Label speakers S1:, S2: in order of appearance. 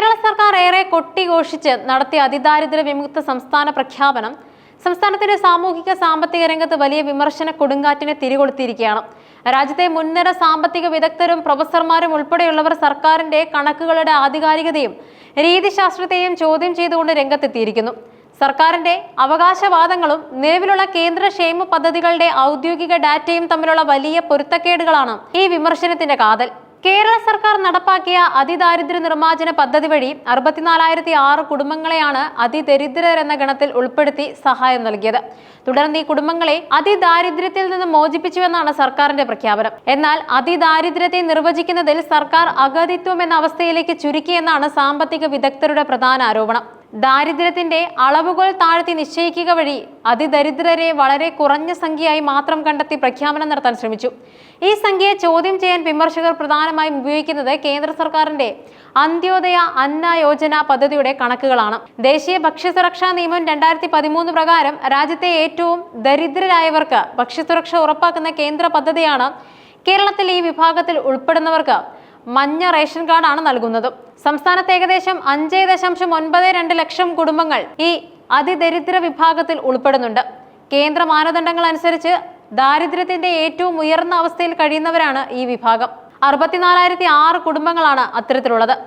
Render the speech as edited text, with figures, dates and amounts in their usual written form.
S1: കേരള സർക്കാർ ഏറെ കൊട്ടിഘോഷിച്ച് നടത്തിയ അതിദാരിദ്ര്യ വിമുക്ത സംസ്ഥാന പ്രഖ്യാപനം സംസ്ഥാനത്തിന്റെ സാമൂഹിക സാമ്പത്തിക രംഗത്ത് വലിയ വിമർശന കൊടുങ്കാറ്റിനെ തിരികൊളുത്തിയിരിക്കുകയാണ്. രാജ്യത്തെ മുൻനിര സാമ്പത്തിക വിദഗ്ധരും പ്രൊഫസർമാരും ഉൾപ്പെടെയുള്ളവർ സർക്കാരിന്റെ കണക്കുകളുടെ ആധികാരികതയും രീതിശാസ്ത്രത്തെയും ചോദ്യം ചെയ്തുകൊണ്ട് രംഗത്തെത്തിയിരിക്കുന്നു. സർക്കാരിന്റെ അവകാശവാദങ്ങളും നിലവിലുള്ള കേന്ദ്ര ക്ഷേമ പദ്ധതികളുടെ ഔദ്യോഗിക ഡാറ്റയും തമ്മിലുള്ള വലിയ പൊരുത്തക്കേടുകളാണ് ഈ വിമർശനത്തിന്റെ കാതൽ. കേരള സർക്കാർ നടപ്പാക്കിയ അതിദാരിദ്ര്യ നിർമ്മാർജ്ജന പദ്ധതി വഴി 64,006 കുടുംബങ്ങളെയാണ് അതിദരിദ്രർ എന്ന ഗണത്തിൽ ഉൾപ്പെടുത്തി സഹായം നൽകിയത്. തുടർന്ന് ഈ കുടുംബങ്ങളെ അതിദാരിദ്ര്യത്തിൽ നിന്ന് മോചിപ്പിച്ചുവെന്നാണ് സർക്കാരിന്റെ പ്രഖ്യാപനം. എന്നാൽ അതിദാരിദ്ര്യത്തെ നിർവചിക്കുന്നതിൽ സർക്കാർ അഗതിത്വം എന്ന അവസ്ഥയിലേക്ക് ചുരുക്കിയെന്നാണ് സാമ്പത്തിക വിദഗ്ധരുടെ പ്രധാന ആരോപണം. ദാരിദ്ര്യത്തിന്റെ അളവുകൾ താഴ്ത്തി നിശ്ചയിക്കുക വഴി അതിദരിദ്രരെ വളരെ കുറഞ്ഞ സംഖ്യയായി മാത്രം കണ്ടെത്തി പ്രഖ്യാപനം നടത്താൻ ശ്രമിച്ചു. ഈ സംഖ്യയെ ചോദ്യം ചെയ്യാൻ വിമർശകർ പ്രധാനമായും ഉപയോഗിക്കുന്നത് കേന്ദ്ര സർക്കാരിന്റെ അന്ത്യോദയ അന്ന യോജന പദ്ധതിയുടെ കണക്കുകളാണ്. ദേശീയ ഭക്ഷ്യസുരക്ഷാ നിയമം 2013 പ്രകാരം രാജ്യത്തെ ഏറ്റവും ദരിദ്രരായവർക്ക് ഭക്ഷ്യസുരക്ഷ ഉറപ്പാക്കുന്ന കേന്ദ്ര പദ്ധതിയാണ് കേരളത്തിൽ ഈ വിഭാഗത്തിൽ ഉൾപ്പെടുന്നവർക്ക് മഞ്ഞ റേഷൻ കാർഡാണ് നൽകുന്നത്. സംസ്ഥാനത്ത് ഏകദേശം 5.92 ലക്ഷം കുടുംബങ്ങൾ ഈ അതിദരിദ്ര വിഭാഗത്തിൽ ഉൾപ്പെടുന്നുണ്ട്. കേന്ദ്ര മാനദണ്ഡങ്ങൾ അനുസരിച്ച് ദാരിദ്ര്യത്തിന്റെ ഏറ്റവും ഉയർന്ന അവസ്ഥയിൽ കഴിയുന്നവരാണ് ഈ വിഭാഗം. 64,006 കുടുംബങ്ങളാണ് അത്തരത്തിലുള്ളത്.